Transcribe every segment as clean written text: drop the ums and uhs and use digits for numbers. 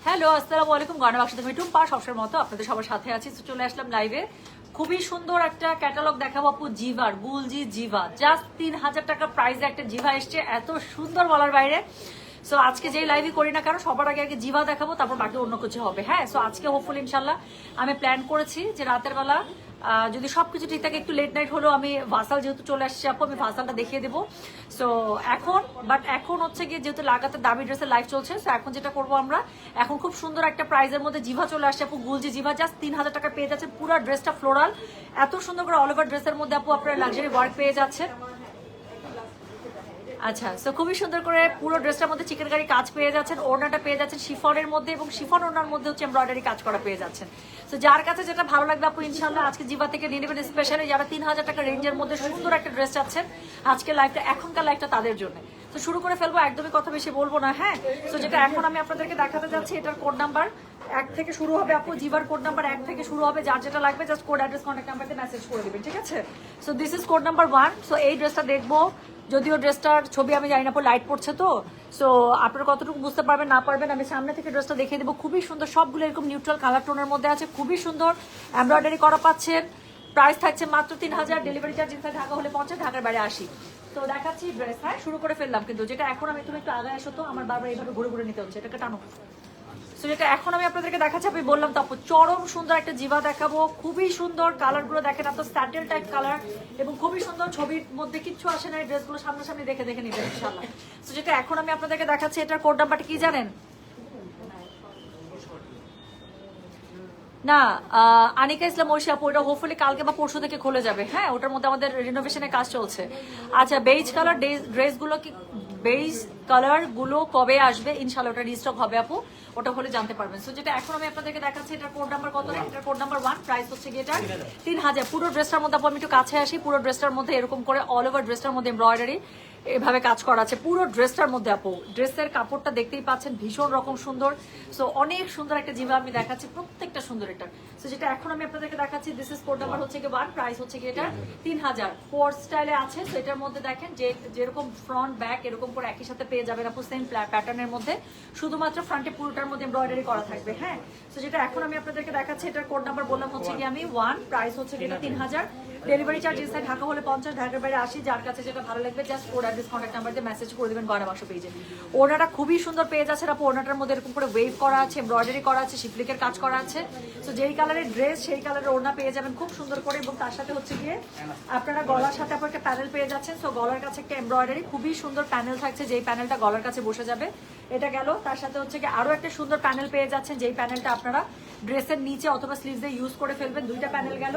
Hello, আসসালামু আলাইকুম। গয়না বাক্স থেকে টুম্পা সবসময়ের মতো আপনাদের সবার সাথে আছি। তো চলে আসলাম লাইভে। খুবই সুন্দর একটা ক্যাটালগ দেখাবো আপু, জিভার গুলজি জিভা। জাস্ট 3000 টাকা প্রাইসে একটা জিভা এসছে, এত সুন্দর বলার বাইরে। সো আজকে যেই লাইভই করি না কারণ সবার আগে আগে জিভা দেখাবো, তারপর বাকি অন্য কিছু হবে। হ্যাঁ, সো আজকে হোপফুল ইনশাল্লাহ আমি প্ল্যান করেছি যে রাতের বেলা যদি সবকিছু ঠিক থাকে, একটু লেট নাইট হলেও আমি ভাসাল যেহেতু চলে আসছি আপু, আমি ভাসালটা দেখিয়ে দেবো। সো এখন হচ্ছে গিয়ে যেহেতু লাগাতে দামি ড্রেসের লাইভ চলছে, সো এখন যেটা করবো আমরা, এখন খুব সুন্দর একটা প্রাইজের মধ্যে জিভা চলে আসছে আপু, গুলজি জিভা। জাস্ট 3000 টাকা পেয়ে যাচ্ছে পুরো ড্রেসটা ফ্লোরাল, এত সুন্দর করে অল ওভার ড্রেসের মধ্যে আপু আপনারা লাক্সারি ওয়ার্ক পেয়ে যাচ্ছেন। আচ্ছা, সো খুবই সুন্দর করে পুরো ড্রেসটার মধ্যে চিকেন কারি কাজ পেয়ে যাচ্ছেন, ওড়নাটা পেয়ে যাচ্ছেন শিফনের মধ্যে, এবং শিফন ওড়নার মধ্যে হচ্ছে এমব্রয়ডারি কাজ করা পেয়ে যাচ্ছেন। তো যার কাছে যেটা ভালো লাগবে আপু ইনশাল্লাহ আজকে জিভা থেকে নিয়ে নেবেন। স্পেশালি যারা 3000 টাকা রেঞ্জের মধ্যে সুন্দর একটা ড্রেস চাচ্ছেন, আজকে লাইফটা এখনকার লাইফটা তাদের জন্য। তো শুরু করে ফেলবো, একদমই কথা বেশি বলবো না। হ্যাঁ, তো যেটা এখন আমি আপনাদেরকে দেখাতে যাচ্ছি, এটার কোড নাম্বার 1 থেকে শুরু হবে আপু, জিভার কোড নাম্বার 1 থেকে শুরু হবে। যার যেটা লাগবে জাস্ট কোড অ্যাড্রেস কন্ট্যাক্ট নাম্বারতে মেসেজ করে দিবেন, ঠিক আছে? So this is code number 1। So এই ড্রেসটা দেখবো, যদিও ড্রেসটার ছবি আমি জানি না, লাইট পড়ছে তো, সো আপনারা কতটুকু বুঝতে পারবেন না পারবেন, আমি সামনে থেকে ড্রেসটা দেখিয়ে দেবো। খুবই সুন্দর, সবগুলো এরকম নিউট্রাল কালার টোনের মধ্যে আছে, খুবই সুন্দর এমব্রয়ডারি করা পাচ্ছেন। প্রাইস থাকছে মাত্র 3000, ডেলিভারি চার্জ ইনসাইড ঢাকা হলে 50, ঢাকার বাইরে 80। তো দেখাচ্ছি ড্রেস। হ্যাঁ, শুরু করে ফেললাম, কিন্তু যেটা এখন আমি, তুমি একটু আগে আসো তো, আমার বারবার এইভাবে ঘুরে ঘুরে নিতে হচ্ছে, এটাকে টানো। সো যেটা এখন আমি আপনাদেরকে দেখাচ্ছি, আমি বললাম তো আপু, চরম সুন্দর একটা জিভা দেখাবো। খুবই সুন্দর কালারগুলো দেখেন, এত স্যাটেল টাইপ কালার, এবং খুবই সুন্দর। ছবির মধ্যে কিচ্ছু আসে না, এই ড্রেসগুলো সামনাসামনি দেখে দেখে নিবেন ইনশাআল্লাহ। সো যেটা এখন আমি আপনাদেরকে দেখাচ্ছি, এটার কোড নাম্বারটা কি জানেন? না, আনিকা ইসলাম ঐশী আপু, ওটা হোপফুলি কালকে বা পরশু থেকে খুলে যাবে। হ্যাঁ, ওটার মধ্যে আমাদের রিনোভেশনের কাজ চলছে। আচ্ছা, বেজ কালার ড্রেসগুলো কি, বেজ কালার গুলো কবে আসবে? ইনশাল্লাহ ওটা রিস্টক হবে আপু, ওটা হলে জানতে পারবেন। সো যেটা এখন আমি আপনাদেরকে দেখাচ্ছি, এটার কোড নাম্বার কত? এটার কোড নাম্বার 1, প্রাইস হচ্ছে গিয়ে এটা 3000। পুরো ড্রেসটার মধ্যে আপু আমি একটু কাছে আসি, পুরো ড্রেসটার মধ্যে এরকম করে অল ওভার ড্রেসটার মধ্যে এমব্রয়ডারি এভাবে কাজ করা আছে পুরো ড্রেসটার মধ্যে আপু। ড্রেসের কাপড়টা দেখতেই পাচ্ছেন, ভীষণ রকম সুন্দর। সো অনেক সুন্দর একটা জিভা আমি দেখাচ্ছি, প্রত্যেকটা সুন্দর এটা। সো যেটা এখন আমি আপনাদেরকে দেখাচ্ছি, দিস ইজ কোড নাম্বার হচ্ছে গিয়ে 1, প্রাইস হচ্ছে গিয়ে এটা 3000। ফোর স্টাইলে আছে। সো এটার মধ্যে দেখেন যে যেরকম ফ্রন্ট ব্যাক এরকম করে একই সাথে পেয়ে যাবেন আপু, সেম প্যাটার্নের মধ্যে, শুধুমাত্র ফ্রন্টে পুরোটার মধ্যে এমব্রয়ডারি করা থাকবে। হ্যাঁ, সো যেটা এখন আমি আপনাদেরকে দেখাচ্ছি, এটার কোড নাম্বার বললাম হচ্ছে গিয়ে আমি 1, প্রাইস হচ্ছে গিয়ে এটা 3000, ডেলিভারি চার্জ ইনসাইড ঢাকা হলে 50, ঢাকার বাইরে 80। যার কাছে যেটা ভালো লাগবে just code address contact number দিয়ে মেসেজ করে দেবেন গয়না বাক্স পেজে। ওড়নাটা খুবই সুন্দর পেয়ে যাচ্ছে আপু, ওড়নাটার মধ্যে এরকম করে ওয়েভ করা আছে, এমব্রয়ডারি করা আছে, শিপলিকের কাজ করা আছে। তো যেই কালারের ড্রেস সেই কালারের ওড়না পেয়ে যাবেন খুব সুন্দর করে, এবং তার সাথে হচ্ছে গিয়ে আপনারা গলার সাথে আপনার একটা প্যানেল পেয়ে যাচ্ছেন। সো গলার কাছে একটা এমব্রয়ডারি খুবই সুন্দর প্যানেল থাকছে, যেই প্যানেলটা গলার কাছে বসে যাবে। এটা গেল, তার সাথে হচ্ছে গিয়ে আরো একটা সুন্দর প্যানেল পেয়ে যাচ্ছেন, যেই প্যানেলটা আপনারা ড্রেসের নিচে অথবা স্লিভসে ইউজ করে ফেলবেন। দুইটা প্যানেল গেল,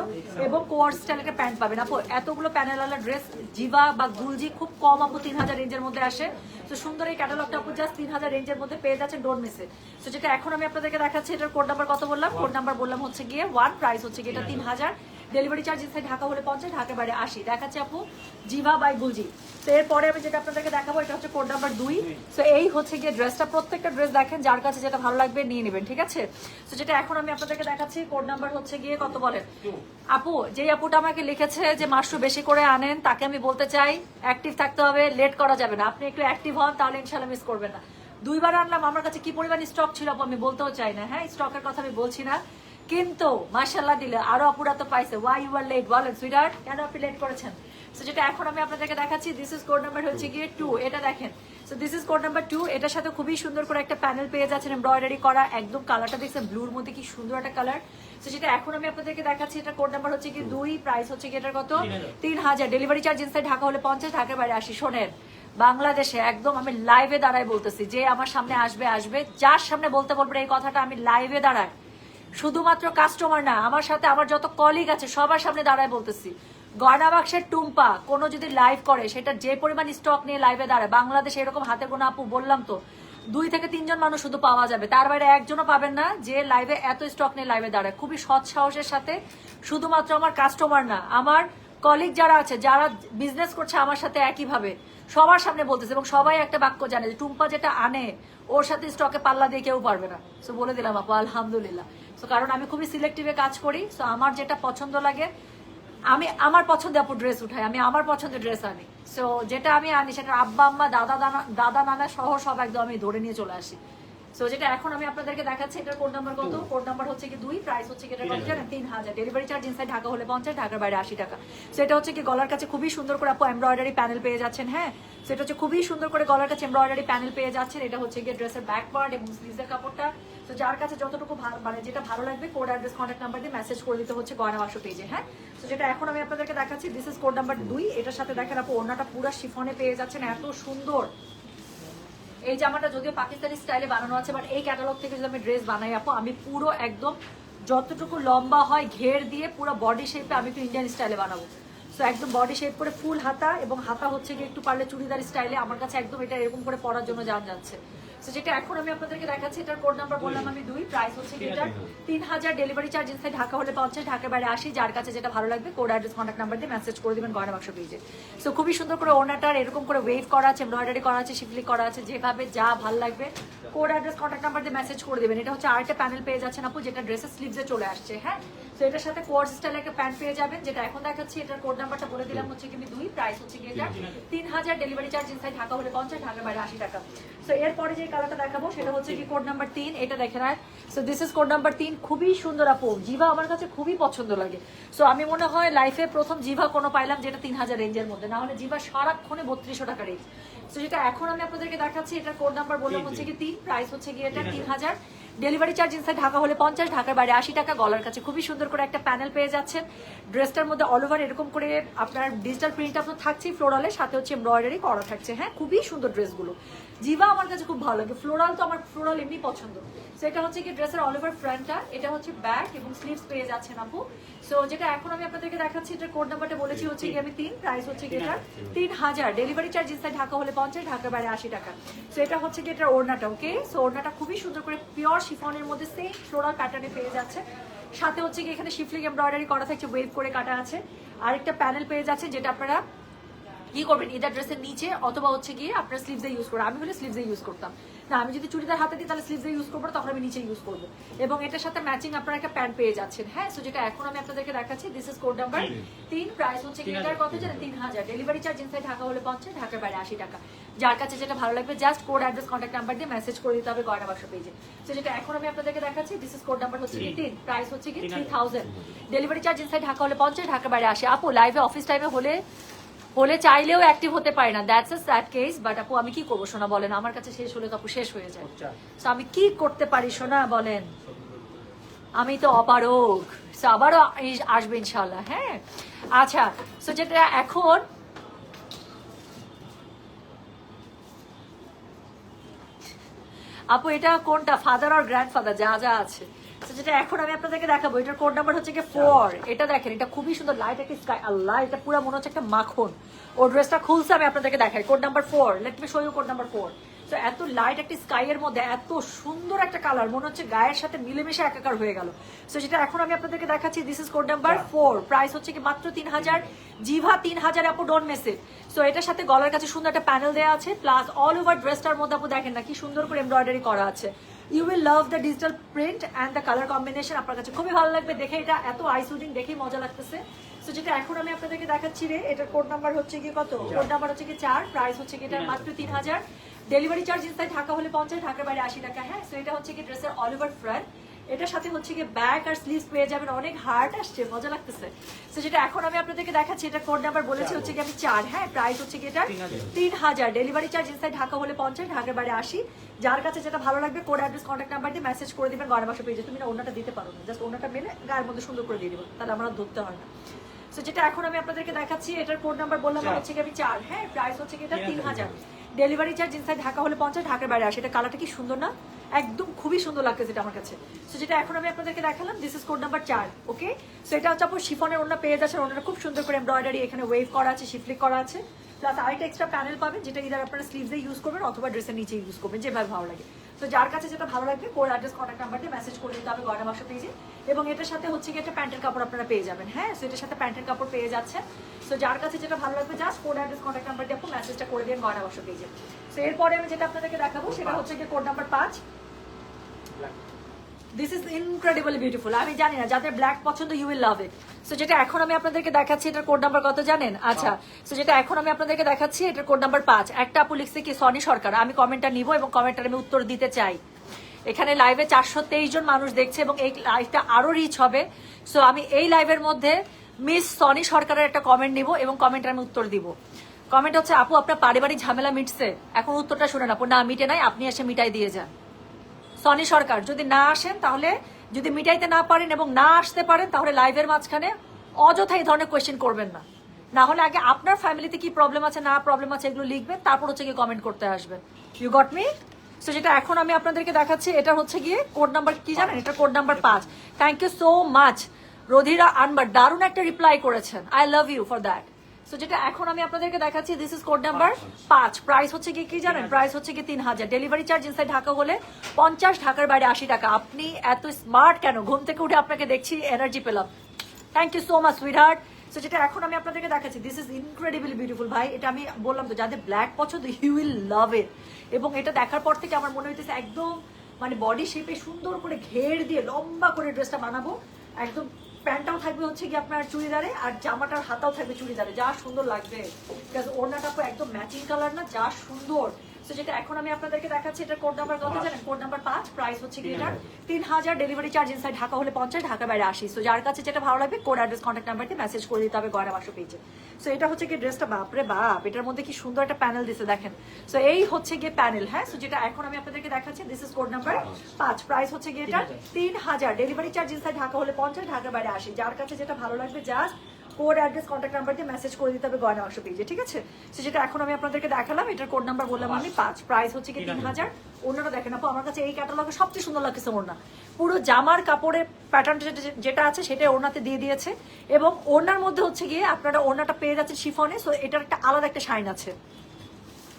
এবং কোয়ার স্টাইল একটা প্যান্ট পাবেন আপু। এতগুলো প্যানেলওয়ালা ড্রেস জিভা বা গুলজি খুব কম আপু 3000 রেঞ্জের মধ্যে আসে। তো সুন্দর এই ক্যাটালগটা আপু জাস্ট 3000 রেঞ্জের মধ্যে পেয়ে যাচ্ছেন, ডোন্ট মিস ইট। তো যেটা এখন আমি আপনাদেরকে দেখাচ্ছি, এটার কোড নাম্বার কত বললাম? কোড নাম্বার বললাম হচ্ছে গিয়ে 1, প্রাইস হচ্ছে গিয়ে এটা 3000, ডেলিভারি চার্জ ইনসাইড ঢাকা হলে 50, ঢাকার বাইরে 80। দেখাচ্ছি আপু জিভা বাই গুলজি। তো এরপরে আমি যেটা আপনাদেরকে দেখাবো, এটা হচ্ছে কোড নাম্বার 2। তো এই হচ্ছে গিয়ে ড্রেসটা, প্রত্যেকটা ড্রেস দেখেন, যার কাছে যেটা ভালো লাগবে নিয়ে নেবেন, ঠিক আছে? তো যেটা এখন আমি আপনাদেরকে দেখাচ্ছি, কোড নাম্বার হচ্ছে গিয়ে কত বলেন আপু? যেই আপুটা আমাকে লিখেছে যে মাশরু বেশি করে আনেন, তাকে আমি বলতে চাই অ্যাক্টিভ থাকতে হবে, লেট করা যাবে না। আপনি একটু অ্যাক্টিভ হন, তাহলে ইনশাল্লাহ মিস করবেন না। 2বার আনলাম, আমার কাছে কি পরিমাণ স্টক ছিল আপু আমি বলতেও চাই না। হ্যাঁ, স্টকের কথা আমি বলছি না, কিন্তু মাশাল্লাহ দিলে আরো আপুরা তো পাইছে। ওয়াই ইউ আর লেট বলেন সুইটার, কেন আপনি লেট করেছেন? সো যেটা এখন আমি আপনাদেরকে দেখাচ্ছি, দিস ইজ কোড নাম্বার হচ্ছে গিয়ে 2, এটা দেখেন। So this is code number 2, এটার সাথে খুবই সুন্দর করে একটা প্যানেল পেয়ে যাচ্ছেন, এমব্রয়ডারি করা, একদম কালারটা দেখছেন ব্লুর মধ্যে কি সুন্দর একটা কালার। তো যেটা এখন আমি আপনাদেরকে দেখাচ্ছি, এটা কোড নাম্বার হচ্ছে কি 2, প্রাইস হচ্ছে কি এটার কত? 3000, ডেলিভারি চার্জ ইনসাইড ঢাকা হলে 50, ঢাকার বাইরে 80। শোনেন, বাংলাদেশে একদম আমি লাইভে দাঁড়ায় বলতেছি, যে আমার সামনে আসবে আসবে, যার সামনে বলতে বলবেন এই কথাটা, আমি লাইভে দাঁড়ায়, শুধুমাত্র কাস্টমার না, আমার সাথে আমার যত কলিগ আছে সবার সামনে দাঁড়ায় বলতেছি, গয়না বাক্সের টুম্পা কোনো যদি লাইভ করে, সেটা যে পরিমাণ স্টক নিয়ে লাইভে দাঁড়ায়, বাংলাদেশে এরকম হাতে গোনা আপু বললাম তো 2 থেকে 3 জন মানুষ শুধু পাওয়া যাবে, তার বাইরে একজনও পাবেন না যে লাইভে এত স্টক নিয়ে লাইভে দাঁড়ায়। খুবই সৎ সাহসের সাথে, শুধুমাত্র আমার কাস্টমার না, আমার কলিগ যারা আছে, যারা বিজনেস করছে আমার সাথে একইভাবে, সবার সামনে বলতেছে, এবং সবাই একটা বাক্য জানে যে টুম্পা যেটা আনে ওর সাথে স্টকে পাল্লা দিয়ে কেউ পারবে না। সো বলে দিলাম আপু আলহামদুলিল্লাহ। সো কারণ আমি খুবই সিলেক্টিভে কাজ করি। সো আমার যেটা পছন্দ লাগে, আমি আমার পছন্দের আপু ড্রেস উঠাই, আমি আমার পছন্দের ড্রেস আনি। সো যেটা আমি আনি সেটা আব্বা আম্মা দাদা নানা সহ সব একদম আমি ধরে নিয়ে চলে আসি। সো যেটা এখন আমি আপনাদেরকে দেখাচ্ছি এটার কোড নাম্বার কত, কোড নাম্বার হচ্ছে কি 2, প্রাইস হচ্ছে কি এটা কত জানেন 3000, ডেলিভারি চার্জ ইনসাইড ঢাকা হলে 50, ঢাকার বাইরে 80 টাকা। সো এটা হচ্ছে কি গলার কাছে খুবই সুন্দর করে আপু এমব্রয়ডারি প্যানেল পেয়ে যাচ্ছেন। হ্যাঁ, সো এটা হচ্ছে খুবই সুন্দর করে গলার কাছে এমব্রয়ডারি প্যানেল পেয়ে যাচ্ছেন। এটা হচ্ছে কি ড্রেসের ব্যাক পার্ট এবং স্লিভসের কাপড়টা। তো যার কাছে যতটুকু মানে যেটা ভালো লাগবে কোড অ্যাড্রেস কন্ট্যাক্ট নাম্বার দিয়ে মেসেজ করে দিতে হচ্ছে গয়না বাক্স পেজে। হ্যাঁ, তো যেটা এখন আমি আপনাদেরকে দেখাচ্ছি দিস ইজ কোড নাম্বার 2। এটার সাথে দেখেন আপু ওড়নাটা পুরো শিফনে পেয়ে যাচ্ছেন, এত সুন্দর। এই জামাটা যদিও পাকিস্তানি স্টাইলে বানানো আছে, বাট এই ক্যাটালগ থেকে যদি আমি ড্রেস বানাই আপু, আমি পুরো একদম যতটুকু লম্বা হয় ঘের দিয়ে পুরো বডি শেপে আমি একটু ইন্ডিয়ান স্টাইলে বানাবো। সো একদম বডি শেপ করে ফুল হাতা, এবং হাতা হচ্ছে কি একটু পারলে চুড়িদার স্টাইলে। আমার কাছে একদম এটা এরকম করে পরার জন্য যাচ্ছে। সো যেটা এখন আমি আপনাদেরকে দেখাচ্ছি এটার কোড নাম্বার বললাম আমি 2, প্রাইস হচ্ছে কি এটা 3000, ডেলিভারি চার্জ ইনসাইড ঢাকা হলে 50, ঢাকার বাইরে 80। যার কাছে যেটা ভালো লাগবে কোড অ্যাড্রেস কন্ট্যাক্ট নাম্বার দিয়ে মেসেজ করে দিবেন গয়না বাক্স পেজে। সো খুবই সুন্দর করে ওড়নাটার এরকম করে ওয়েভ করা আছে, এমব্রয়ডারি করা আছে, শিফলি করা আছে, যেভাবে যা ভালো লাগবে কোড অ্যাড্রেস কন্ট্যাক্ট নাম্বার দিয়ে মেসেজ করে দিবেন। এটা হচ্ছে আরেকটা প্যানেল পেয়ে যাচ্ছেন আপু, যেটা ড্রেসের স্লিভসে চলে আসছে। হ্যাঁ, তো এটার সাথে কোয়ার্স স্টাইলে একটা প্যান্ট পেয়ে যাবেন, যেটা এখন দেখাচ্ছি এটার কোড নাম্বারটা বলে দিলাম হচ্ছে কি 2, প্রাইস হচ্ছে কি এটা 3000, ডেলিভারি চার্জ ইনসাইড ঢাকা হলে 50, ঢাকার বাইরে 80 টাকা। সো এরপরে যে কালারটা দেখাবো সেটা হচ্ছে কি কোড নাম্বার 3। এটা দেখেন, so this is code number 3। খুবই সুন্দর আপু, জিভা আমার কাছে খুবই পছন্দ লাগে। সো আমি মনে হয় লাইফে প্রথম জিভা কোনো পাইলাম যেটা 3000 রেঞ্জের মধ্যে, না হলে জিভা সারাক্ষণে 3200 টাকা রেঞ্জ। সো যেটা এখন আমি আপনাদেরকে দেখাচ্ছি এটার কোড নাম্বার বললাম হচ্ছে কি 3, প্রাইস হচ্ছে কি এটা 3000, ডেলিভারি চার্জ ইনসাইড ঢাকা হলে 50, ঢাকার বাইরে 80 টাকা। গলার কাছে খুবই সুন্দর করে একটা প্যানেল পেয়ে যাচ্ছেন। ড্রেসটার মধ্যে অল ওভার এরকম করে আপনার ডিজিটাল প্রিন্ট আপনার থাকছে ফ্লোরালের সাথে হচ্ছে এমব্রয়ডারি করা থাকছে। হ্যাঁ, খুবই সুন্দর ড্রেসগুলো, জিভা আমার কাছে খুব ভালো লাগে। ফ্লোরাল তো আমার ফ্লোরাল এমনি পছন্দ। সো এটা হচ্ছে কি ড্রেসের অল ওভার ফ্রন্টটা, এটা হচ্ছে ব্যাক এবং স্লিভস পেয়ে যাচ্ছেন আপু। সো যেটা এখন আমি আপনাদেরকে দেখাচ্ছি এটার কোড নাম্বারটা বলেছি হচ্ছে কি আমি 3, প্রাইস হচ্ছে কি এটা 3000, ডেলিভারি চার্জ ইনসাইড ঢাকা হলে 50, ঢাকার বাইরে 80 টাকা। সো এটা হচ্ছে কি এটার ওড়নাটা। ওকে, সো ওড়নাটা খুবই সুন্দর করে পিওর শিফনের মধ্যে সেম ফ্লোরাল প্যাটার্নে পেয়ে যাচ্ছে। সাথে হচ্ছে কি এখানে শিফলিং এমব্রয়ডারি করা থাকছে, ওয়েভ করে কাটা আছে। আরেকটা প্যানেল পেয়ে যাচ্ছে, যেটা আপনারা কি করবেন ইদার ড্রেসের নিচে অথবা হচ্ছে গিয়ে আপনার স্লিভসে ইউজ করবেন। আমি হলে স্লিভসে ইউজ করতাম না, আমি যদি চুড়িদার হাতে দিই তাহলে স্লিভসে ইউজ করবো, তখন আমি নিচে ইউজ করবো। এবং এটার সাথে ম্যাচিং আপনারা একটা প্যান্ট পেয়ে যাচ্ছেন। হ্যাঁ, সো যেটা এখন আমি আপনাদেরকে দেখাচ্ছি this is code number 3, price হচ্ছে কি এটার কত জানেন 3000, ডেলিভারি চার্জ ইনসাইড ঢাকা হলে 50, ঢাকার বাইরে 80 টাকা। যার কাছে যেটা ভালো লাগবে just code address contact number দিয়ে মেসেজ করে দিতে হবে গয়না বাক্স পেজে। সো যেটা এখন আমি আপনাদেরকে দেখাচ্ছি দিস ইজ কোড নাম্বার হচ্ছে 3, প্রাইস হচ্ছে কি 3000, ডেলিভারি চার্জ ইনসাইড ঢাকা হলে 50, ঢাকার বাইরে 80। আপু লাইভে অফিস টাইমে হলে চাইলেও অ্যাক্টিভ হতে পারি না, that's a sad case. But আপু আমি কি করবো সোনা বলেন, আমার কাছে শেষ হলে তো আপু শেষ হয়ে যায়। তো আমি কি করতে পারি সোনা বলেন, আমি তো অপারগ। সো আবারও আসবে ইনশাল্লাহ। হ্যাঁ, আচ্ছা, সো যেটা এখন আপু এটা কোনটা ফাদার আর গ্র্যান্ডফাদার যা যা আছে। যেটা এখন আমি আপনাদেরকে দেখাবো এটার কোড নাম্বার হচ্ছে কি 4। এটা দেখেন, এটা খুবই সুন্দর লাইট একটা স্কাই, আল্লাহ এটা পুরো মনে হচ্ছে একটা মাখন। ও ড্রেসটা খুলছে, আমি আপনাদেরকে দেখাই code number 4। Let me show you code number 4। তো এত লাইট একটা স্কাই এর মধ্যে এত সুন্দর একটা কালার, মনে হচ্ছে গায়ের সাথে মিলেমিশে একাকার হয়ে গেল। সো যেটা এখন আমি আপনাদেরকে দেখাচ্ছি this is code number 4, price হচ্ছে কি মাত্র 3000, জিভা 3000 আপু, ডোন্ট মিস ইট। সো এটার সাথে গলার কাছে সুন্দর একটা প্যানেল দেওয়া আছে, প্লাস অল ওভার ড্রেসটার মধ্যে আপু দেখেন না কি সুন্দর করে এমব্রয়ডারি করা আছে। You will love the digital print and the colour combination, আপনার কাছে খুবই ভালো লাগবে দেখে। এটা এত আই সুদিং, দেখেই মজা লাগতেছে। সো যেটা এখন আমি আপনাদেরকে দেখাচ্ছি রে, এটার কোড নাম্বার হচ্ছে কি কত, কোড নাম্বার হচ্ছে কি 4, প্রাইস হচ্ছে কি এটা মাত্র 3000, ডেলিভারি চার্জ ইনসাইড ঢাকা হলে 50, ঢাকার বাইরে 80 টাকা। হ্যাঁ, সো এটা হচ্ছে কি ড্রেসের অল ওভার ফ্রন্ট, এটার সাথে হচ্ছে কি ব্যাক আর স্লিভস পেয়ে যাবেন। অনেক হার্ট আসছে, মজা লাগতেছে। তো যেটা এখন আমি আপনাদেরকে দেখাচ্ছি এটার কোড নাম্বার বলেছি হচ্ছে কি আমি 4। হ্যাঁ, প্রাইস হচ্ছে কি এটা 3000, ডেলিভারি চার্জ ইনসাইড ঢাকা হলে 50, ঢাকার বাইরে 80। যার কাছে যেটা ভালো লাগবে কোড অ্যাড্রেস কন্ট্যাক্ট নাম্বার দিয়ে মেসেজ করে দিবেন গয়না বাক্স পেজে। তুমি না ওনাটা দিতে পারো না, জাস্ট ওনাটা মেলে গায়ের মধ্যে সুন্দর করে দিয়ে দিবো, তাহলে আমরা ধরতে হয় না। সো যেটা এখন আমি আপনাদেরকে দেখাচ্ছি এটার কোড নাম্বার বললাম হচ্ছে কি আমি 4। হ্যাঁ, প্রাইস হচ্ছে কি এটা 3000, ডেলিভারি চার্জ ইনসাইড ঢাকা হলে 50, ঢাকার বাইরে 80। এটা কালারটা কি সুন্দর না, একদম খুবই সুন্দর লাগতেছে এটা আমার কাছে। সো যেটা এখন আমি আপনাদেরকে দেখালাম this is code number 4। Okay, so এটা হচ্ছে আপনার শিফনের ওড়না পেয়ে যাচ্ছেন। ওড়নাটা খুব সুন্দর করে এমব্রয়ডারি এখানে ওয়েভ করা আছে, শিফলিক করা আছে, প্লাস আরেকটা এক্সট্রা প্যানেল পাবেন, যেটা ইদার আপনারা স্লিভসে ইউজ করবেন অথবা ড্রেসের নিচে ইউজ করবেন, যেভাবে ভালো লাগে। তো যার কাছে যেটা ভালো লাগবে কোড অ্যাড্রেস কন্ট্যাক্ট নাম্বার দিয়ে মেসেজ করে দিতে হবে গয়না বাক্স পেজে। এবং এটার সাথে হচ্ছে কি একটা প্যান্টের কাপড় আপনারা পেয়ে যাবেন। হ্যাঁ, সো এটার সাথে প্যান্টের কাপড় পেয়ে যাচ্ছেন। সো যার কাছে যেটা ভালো লাগবে just code address contact number দিয়ে আপনি মেসেজটা করে দিন গয়না বাক্স পেজে। সো এরপরে আমি যেটা আপনাদেরকে দেখাবো সেটা হচ্ছে কি code number 5। This is incredibly beautiful. আমি জানি না যাদের ব্ল্যাক পছন্দ you will love it. So যেটা এখন আমি আপনাদেরকে দেখাচ্ছি এটার কোড নাম্বার কত জানেন? আচ্ছা, সো যেটা এখন আমি আপনাদেরকে দেখাচ্ছি এটার কোড নাম্বার 5। একটা আপু লিখছে কি সনি সরকার, আমি কমেন্টটা নিব এবং কমেন্টটার আমি উত্তর দিতে চাই। এখানে লাইভে 423 জন মানুষ দেখছে এবং এই লাইভটা আরো রিচ হবে। সো আমি এই লাইভের মধ্যে মিস সনি সরকারের একটা কমেন্ট নিব এবং কমেন্টের আমি উত্তর দিব। কমেন্ট হচ্ছে, আপু আপনার পারিবারিক ঝামেলা মিটছে? এখন উত্তরটা শুনেন আপু, না মিটে নাই, আপনি এসে মিটাই দিয়ে যান। সনি সরকার যদি না আসেন, তাহলে যদি মিটাইতে না পারেন এবং না আসতে পারেন, তাহলে লাইভের মাঝখানে অযথা এই ধরনের কোয়েশ্চেন করবেন না। না হলে আগে আপনার ফ্যামিলিতে কি প্রবলেম আছে না প্রবলেম আছে এগুলো লিখবেন, তারপর হচ্ছে গিয়ে কমেন্ট করতে আসবেন। You got me? সো যেটা এখন আমি আপনাদেরকে দেখাচ্ছি, এটা হচ্ছে গিয়ে কোড নাম্বার কি জানেন? এটা code number 5। Thank you so much রোধিরা আনবার, দারুণ একটা রিপ্লাই করেছেন, I love you for that. So যেটা এখন আমি আপনাদেরকে দেখাচ্ছি, this is code number 5। Price হচ্ছে কি জানেন? প্রাইস হচ্ছে কি 3000। ডেলিভারি চার্জ ইনসাইড ঢাকা হলে 50, ঢাকার বাইরে 80 টাকা। আপনি এত স্মার্ট কেন? ঘুম থেকে উঠে আপনাকে দেখছি এনার্জি পেলাম। Thank you so much sweetheart. So যেটা এখন আমি আপনাদেরকে দেখাচ্ছি, দিস ইজ ইনক্রেডিবলি বিউটিফুল ভাই। এটা আমি বললাম তো, যাদের ব্ল্যাক পছন্দ ইউ উইল লাভ ইট। এবং এটা দেখার পর থেকে আমার মনে হইতেছে একদম মানে বডি শেপে সুন্দর করে ঘের দিয়ে লম্বা করে ড্রেসটা বানাবো। একদম প্যান্টটাও থাকবে হচ্ছে কি আপনার চুড়িদারে, আর জামাটার হাতাও থাকবে চুড়িদারে, যা সুন্দর লাগবে। ওড়নাটা একদম ম্যাচিং কালার না, যা সুন্দর। সো যেটা এখন আমি আপনাদেরকে দেখাচ্ছি, এটা কোড নাম্বার কত জানেন? Code number 5। প্রাইস হচ্ছে কি এটা 3000। ডেলিভারি চার্জ ইনসাইড ঢাকা হলে 50, ঢাকার বাইরে 80। সো যার কাছে যেটা ভালো লাগবে কোড অ্যাড্রেস কন্ট্যাক্ট নাম্বার দিয়ে মেসেজ করে দিতে হবে গয়না বাক্স পেজে। সো এটা হচ্ছে কি ড্রেসটা, বাপরে বাপ, এটার মধ্যে কি সুন্দর একটা প্যানেল দিছে দেখেন। সো এই হচ্ছে গিয়ে প্যানেল। হ্যাঁ, সো যেটা এখন আমি আপনাদেরকে দেখাচ্ছি, this is code number 5। Price হচ্ছে গিয়ে এটা 3000। ডেলিভারি চার্জ ইনসাইড ঢাকা হলে 50, ঢাকার বাইরে 80। যার কাছে যেটা ভালো লাগবে just code address contact number দিয়ে মেসেজ করে দিতে হবে গয়না বাক্স পেজে, ঠিক আছে? সো যেটা এখন আমি আপনাদেরকে দেখালাম, এটার কোড নাম্বার বললাম আমি 5। প্রাইস হচ্ছে কি 3000। ওড়নাটা দেখেন আপু, আমার কাছে এই ক্যাটালগে সবচেয়ে সুন্দর লাগছে ওড়না। পুরো জামার কাপড়ের প্যাটার্ন যেটা আছে সেটা ওড়নাতে দিয়ে দিয়েছে, এবং ওড়নার মধ্যে হচ্ছে গিয়ে আপনারা ওড়নাটা পেয়ে যাচ্ছেন শিফনে। সো এটার একটা আলাদা একটা শাইন আছে।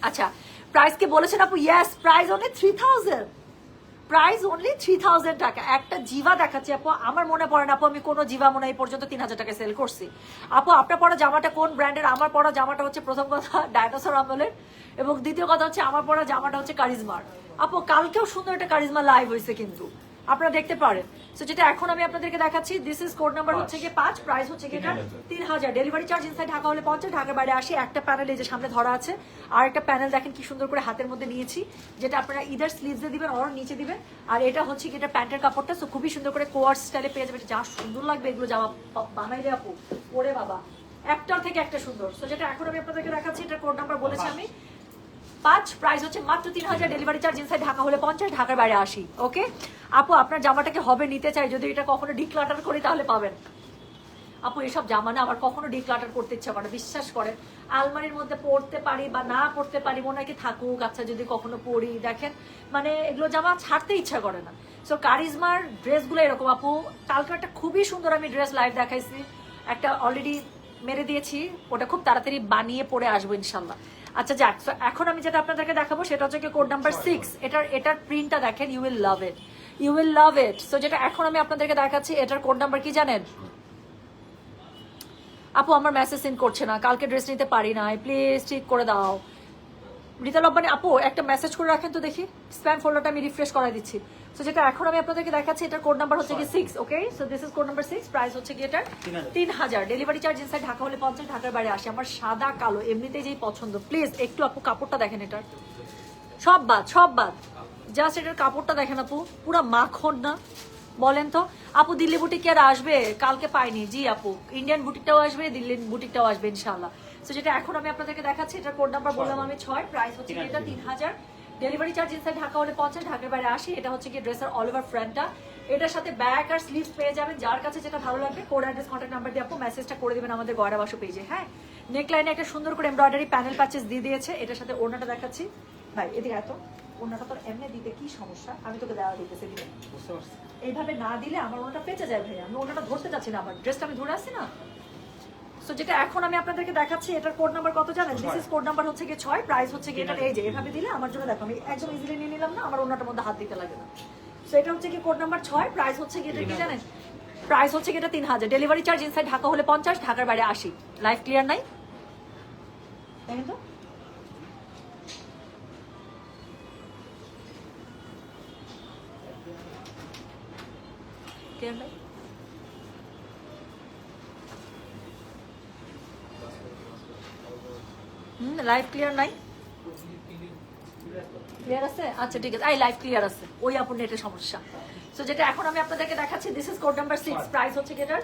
আচ্ছা, প্রাইস কি বলেছেন আপু? Yes, price only 3000। Price only 3000 টাকা। একটা জিভা দেখাচ্ছি আপু, আমার মনে পড়ে না আপু আমি কোনো জিভা মনে এই পর্যন্ত 3000 টাকায় সেল করছি। আপু আপনার পরা জামাটা কোন ব্র্যান্ডের? আমার পরা জামাটা হচ্ছে প্রথম কথা ডাইনোসর আমলের, এবং দ্বিতীয় কথা হচ্ছে আমার পরা জামাটা হচ্ছে কারিজমার। আপু কালকেও সুন্দর একটা কারিজমা লাইভ হয়েছে কিন্তু, আপনারা দেখতে পারেন। সো যেটা এখন আমি আপনাদেরকে দেখাচ্ছি, দিস ইজ কোড নাম্বার হচ্ছে গিয়ে 5। প্রাইস হচ্ছে গিয়ে 3000। ডেলিভারি চার্জ ইনসাইড ঢাকা হলে 50, ঢাকার বাইরে 80। একটা প্যানেল এই যে সামনে ধরা আছে, আর একটা প্যানেল দেখেন কি সুন্দর করে হাতের মধ্যে নিয়েছি, যেটা আপনারা ইদার স্লিভসে দিবেন অর নিচে দিবেন। আর এটা হচ্ছে কি এটা প্যান্টের কাপড়টা। সো খুবই সুন্দর করে কোয়ার্স স্টাইলে পেয়ে যাবে, যা সুন্দর লাগবে এগুলো জামা বানাইলে আপু, ওরে বাবা, একটার থেকে একটা সুন্দর। সো যেটা এখন আমি আপনাদেরকে দেখাচ্ছি, এটা কোড নাম্বার বলেছি আমি 5। প্রাইস হচ্ছে মাত্র 3000। ডেলিভারি চার্জ ইনসাইড ঢাকা হলে 50, ঢাকার বাইরে 80। ওকে আপু, আপনার জামাটাকে হবে নিতে চাই, যদি এটা কখনো ডিক্লাটার করি তাহলে পাবেন। আপু এসব জামা না আমার কখনো ডিক্লাটার করতে ইচ্ছা করে, বিশ্বাস করেন। আলমারির মধ্যে পড়তে পারি বা না পড়তে পারি, মনে হয় কি থাকুক, আচ্ছা যদি কখনো পরি, দেখেন মানে এগুলো জামা ছাড়তে ইচ্ছা করে না। সো কারিজমার ড্রেসগুলো এরকম আপু। কালকে একটা খুবই সুন্দর আমি ড্রেস লাইভ দেখাইছি, একটা অলরেডি মেরে দিয়েছি, ওটা খুব তাড়াতাড়ি বানিয়ে পরে আসবো ইনশাল্লাহ। আচ্ছা যাক, এখন আমি যেটা আপনাদেরকে দেখাবো সেটা হচ্ছে কোড নাম্বার 6। এটার প্রিন্টটা দেখেন, you will love it, you will love it. So যেটা এখন আমি আপনাদেরকে দেখাচ্ছি, এটার কোড নাম্বার কি জানেন? আপু আমার মেসেজ সেন্ড করছে না, কালকে ড্রেস নিতে পারি না, প্লিজ ঠিক করে দাও। রিতা লব্বানি আপু একটা মেসেজ করে রাখেন তো দেখি, স্প্যাম ফোল্ডারটা আমি রিফ্রেশ করাই দিচ্ছি। সো যেটা এখন আমি আপনাদেরকে দেখাচ্ছি, এটার কোড নাম্বার হচ্ছে কি 6। Okay, so this is code number 6। Price হচ্ছে কি এটা 3000। ডেলিভারি চার্জ ইনসাইড ঢাকা হলে 50, ঢাকার বাইরে 80। আমার সাদা কালো এমনিতেই যেই পছন্দ, প্লিজ একটু আপু কাপড়টা দেখেন, এটার সব বাদ, সব বাদ, জাস্ট এটার কাপড়টা দেখেন আপু, পুরা মাখন না? বলেন তো আপু, দিল্লি বুটিক কি আর আসবে? কালকে পাইনি। জি আপু, ইন্ডিয়ান বুটিকটাও আসবে, দিল্লি বুটিকটাও আসবে ইনশাআল্লাহ। সো যেটা এখন আমি আপনাদেরকে দেখাচ্ছি, এটার কোড নাম্বার বললাম আমি 6। প্রাইস হচ্ছে কি এটা 3000। ডেলিভারি চার্জ ইনসাইড ঢাকা হলে 50, ঢাকার বাইরে 80। এটা হচ্ছে কি ড্রেসের অল ওভার ফ্রন্টটা, এটার সাথে ব্যাক আর স্লিভস পেয়ে যাবেন। যার কাছে যেটা ভালো লাগবে কোড অ্যাড্রেস কন্ট্যাক্ট নাম্বার দিয়ে আপু মেসেজটা করে দিবেন আমাদের গয়না বাক্স পেজে। হ্যাঁ, নেকলাইনে একটা সুন্দর করে এমব্রয়ডারি প্যানেল প্যাচেস দিয়ে দিয়েছে। এটার সাথে ওড়নাটা দেখাচ্ছি ভাই, এদিকে এত ওড়নাটা তোর এমনি দিতে কি সমস্যা? আমি তোকে দেওয়া দিতেছি, দিলে এইভাবে না দিলে আমার ওড়নাটা পেঁচে যায় ভাই, আমি ওড়নাটা ধরতে চাচ্ছি না, আমার ড্রেসটা আমি ধরে আসছি না। সো যেটা এখন আমি আপনাদেরকে দেখাচ্ছি, এটার কোড নাম্বার কত জানেন? দিস ইজ কোড নাম্বার হচ্ছে গিয়ে 6। প্রাইস হচ্ছে গিয়ে এটা এই যে এভাবে দিলে আমার জন্য দেখো আমি একদম ইজিলি নিয়ে নিলাম না, আমার ওড়নাটার মধ্যে হাত দিতে লাগে না। সো এটা হচ্ছে কি কোড নাম্বার 6। প্রাইস হচ্ছে গিয়ে এটা কি জানেন? প্রাইস হচ্ছে গিয়ে এটা 3000। ডেলিভারি চার্জ ইনসাইড ঢাকা হলে 50, ঢাকার বাইরে 80। লাইফ ক্লিয়ার নাই দেখেন তো? ক্লিয়ার নাই? লাইভ ক্লিয়ার নাই? ক্লিয়ার আছে? আচ্ছা ঠিক আছে, এই লাইভ ক্লিয়ার আছে, ওই আপুর নেটের সমস্যা। সো যেটা এখন আমি আপনাদেরকে দেখাচ্ছি, this is code number 6, price হচ্ছে কি এটার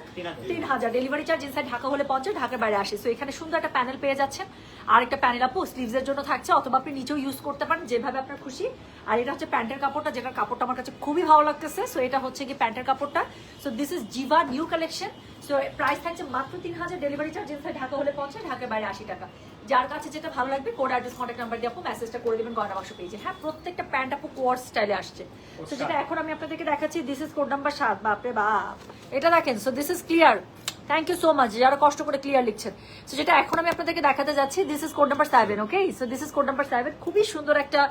3000, ডেলিভারি চার্জ ইনসাইড ঢাকা হলে 50, ঢাকার বাইরে 80। সো এখানে সুন্দর একটা প্যানেল পেয়ে যাচ্ছেন, আর একটা প্যানেল আপু স্লিভস এর জন্য থাকছে, অথবা আপনি নিচেও ইউজ করতে পারেন যেভাবে আপনার খুশি। আর এটা হচ্ছে প্যান্টের কাপড়টা, যেটার কাপড়টা আমার কাছে খুবই ভালো লাগতেছে। সো এটা হচ্ছে কি প্যান্টের কাপড়টা। সো দিস ইজ জিভা নিউ কালেকশন। সো প্রাইস থাকছে মাত্র 3000, ডেলিভারি চার্জ ইনসাইড ঢাকা হলে 50, ঢাকার বাইরে 80 টাকা। যার কাছে যেটা ভালো লাগবে কোড অ্যাড্রেস কন্ট্যাক্ট নাম্বার দিয়ে আপু মেসেজটা করে দিবেন গয়না বাক্স পেজে। হ্যাঁ, প্রত্যেকটা প্যান্ট আপু কোয়ার্স স্টাইলে আসছে। সো যেটা এখন আমি আপনাদেরকে দেখাচ্ছি, দিস ইজ কোড নাম্বার 7। বাপরে বাপ, এটা দেখেন। So this is clear, thank you so much যারা কষ্ট করে ক্লিয়ার লিখছেন। সো যেটা এখন আমি আপনাদেরকে দেখাতে যাচ্ছি, this is code number 7। Okay, so this is code number 7। খুবই সুন্দর একটা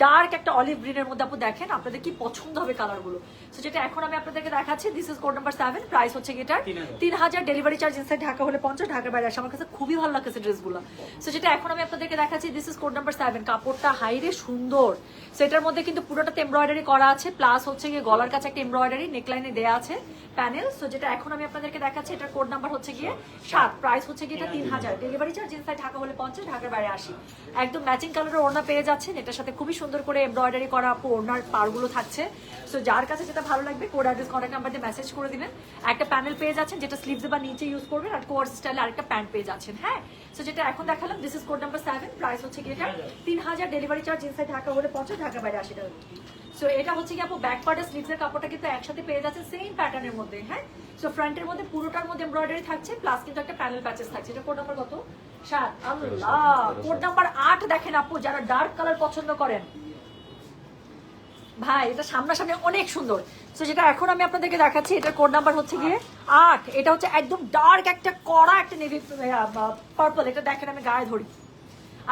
ডার্ক একটা অলিভ গ্রিনের মধ্যে আপু দেখেন আপনাদের কি পছন্দ হবে কালারগুলো। সো যেটা এখন আমি আপনাদেরকে দেখাচ্ছি, this is code number 7, price হচ্ছে এটার 3000, ডেলিভারি চার্জ ইনসাইড ঢাকা হলে 50, ঢাকার বাইরে আসে। আমার কাছে খুবই ভালো লাগছে ড্রেসগুলো। সো যেটা এখন আমি আপনাদেরকে দেখাচ্ছি, দিস ইজ কোড নাম্বার 7, কাপড়টা হাইরে সুন্দর। সো এটার মধ্যে কিন্তু পুরোটাতে এমব্রয়ডারি করা আছে, প্লাস হচ্ছে গিয়ে গলার কাছে একটা এমব্রয়ডারি নেকলাইনে দেওয়া আছে প্যানেল। সো যেটা এখন আমি আপনাদেরকে দেখাচ্ছি, এটার কোড নাম্বার হচ্ছে গিয়ে 7, প্রাইস হচ্ছে গিয়ে এটা 3000, ডেলিভারি চার্জ ইনসাইড ঢাকা হলে 50, ঢাকার বাইরে 80। একদম ম্যাচিং কালারের ওড়না পেয়ে যাচ্ছেন, এটার সাথে খুবই সুন্দর করে এমব্রয়ডারি করা আপু ওড়নার পাড়গুলো থাকছে। সো যার কাছে যেটা ভালো লাগবে কোড অ্যাড্রেস কন্ট্যাক্ট নাম্বার দিয়ে মেসেজ করে দিবেন। একটা প্যানেল পেয়ে যাচ্ছেন যেটা স্লিভস বা নিচে ইউজ করবেন, আর কোয়ার্স স্টাইলে আরেকটা প্যান্ট পেয়ে যাচ্ছেন। হ্যাঁ, সো যেটা এখন দেখালাম, this is code number 7, price হচ্ছে গিয়ে এটা 3000, ডেলিভারি চার্জ ইনসাইড ঢাকা হলে 50, ঢাকার বাইরে 80 টাকা। সো এটা হচ্ছে কি আপু ব্যাক পার্টের স্লিভসের কাপড়টা কিন্তু একসাথে পেয়ে যাচ্ছে সেম প্যাটার্নের মধ্যে। হ্যাঁ, সো ফ্রন্টের মধ্যে পুরোটার মধ্যে এমব্রয়ডারি থাকছে, প্লাস কিন্তু একটা প্যানেল প্যাচেস থাকছে। এটা কোড নাম্বার কত? 7। আল্লাহ, কোড নাম্বার 8 দেখেন আপু, যারা ডার্ক কালার পছন্দ করেন ভাই, এটা সামনাসামনি অনেক সুন্দর। সো যেটা এখন আমি আপনাদেরকে দেখাচ্ছি, এটার কোড নাম্বার হচ্ছে গিয়ে 8। এটা হচ্ছে একদম ডার্ক একটা কড়া একটা নেভি পার্পল। এটা দেখেন আমি গায়ে ধরি,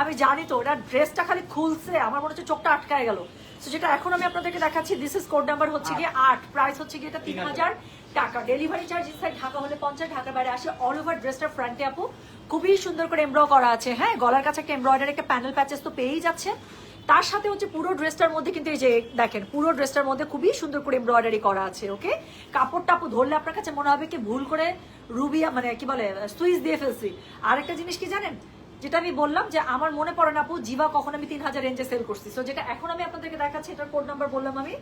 আমি জানি তো এটা ড্রেসটা খালি খুলছে আমার মনে হচ্ছে চোখটা আটকায় গেল। সো যেটা এখন আমি আপনাদেরকে দেখাচ্ছি, দিস ইজ কোড নাম্বার হচ্ছে গিয়ে 8, প্রাইস হচ্ছে গিয়ে এটা 3000 টাকা, ডেলিভারি চার্জ ইনসাইড ঢাকা হলে 50, ঢাকার বাইরে আসে। অল ওভার ড্রেসটার ফ্রন্টে আপু খুবই সুন্দর করে এমব্রয় করা আছে। হ্যাঁ, গলার কাছে একটা এমব্রয়ডারি একটা প্যানেল প্যাচেস তো পেয়েই যাচ্ছে, তার সাথে হচ্ছে পুরো ড্রেসটার মধ্যে কিন্তু এই যে দেখেন পুরো ড্রেসটার মধ্যে খুবই সুন্দর করে এমব্রয়ডারি করা আছে। ওকে, কাপড়টা আপু ধরলে আপনার কাছে মনে হবে কি ভুল করে রুবিয়া মানে কি বলে সুইচ দিয়ে ফেলছি। আরেকটা জিনিস কি জানেন, যেটা আমি বললাম যে আমার মনে পড়ে না আপু জিভা কখন আমি 3000 রেঞ্জে সেল করছি। সো যেটা এখন আমি আপনাদেরকে দেখাচ্ছি, এটার কোড নাম্বার বললাম আমি